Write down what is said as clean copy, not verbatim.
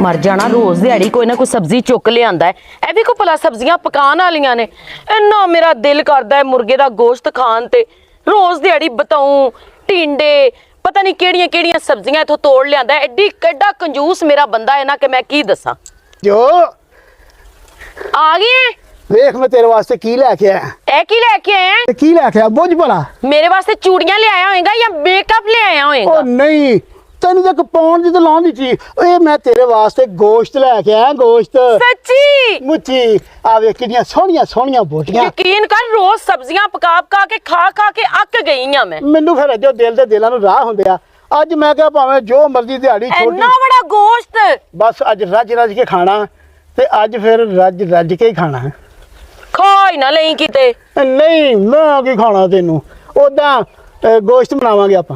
मर जाना रोज दिहाड़ी कोई ना कोई सब्जी चुक लियांदा है। ए भी कोई भला सब्जियां पकाने वालियां ने। इन्ना मेरा दिल करदा है मुर्गे दा गोश्त खान ते। रोज दिहाड़ी बताऊं टिंडे पता नहीं केड़ियां केड़ियां सब्जियां इथों तोड़ लियांदा है। एड्डी केड्डा कंजूस मेरा बंदा है ना कि मैं की दसां। जो आ गए देख मैं तेरे वास्ते की लेके आया। ए की लेके आए हैं? की लेके आया बुझ भला। मेरे वास्ते चूड़ियां ले आया होएगा या मेकअप ले आया होएगा? ओ नहीं तेन तक पाउन दी तो लाउन दी चीज ए मैं तेरे वास्ते गोश्त लेके आया गोश्त सच्ची मुच्ची आ वे किन्नियां सोहणियां सोहणियां बोटियां। यकीन कर रोज सब्जियां पका पका के खा के अक गई हां मैं। ਮੈਨੂੰ ਫਿਰ ਜੋ ਦਿਲ ਦੇ ਦਿਲਾਂ ਨੂੰ ਰਾਹ ਹੁੰਦੇ ਆ ਅੱਜ ਮੈਂ ਕਿਹਾ ਭਾਵੇਂ ਜੋ ਮਰਜ਼ੀ ਦਿਹਾੜੀ ਛੋਟੀ ਇੰਨਾ ਬੜਾ ਗੋਸ਼ਤ ਬਸ ਅੱਜ ਰੱਜ ਕੇ ਖਾਣਾ ਤੇ ਅੱਜ ਫਿਰ ਰੱਜ ਕੇ ਹੀ ਖਾਣਾ ਹੈ। ਖਾ ਹੀ ਨਾ ਲਈ ਕਿਤੇ। ਨਹੀਂ ਮੈਂ ਕੀ ਖਾਣਾ ਤੈਨੂੰ ਉਦਾਂ ਗੋਸ਼ਤ ਬਣਾਵਾਂਗੇ ਆਪਾਂ।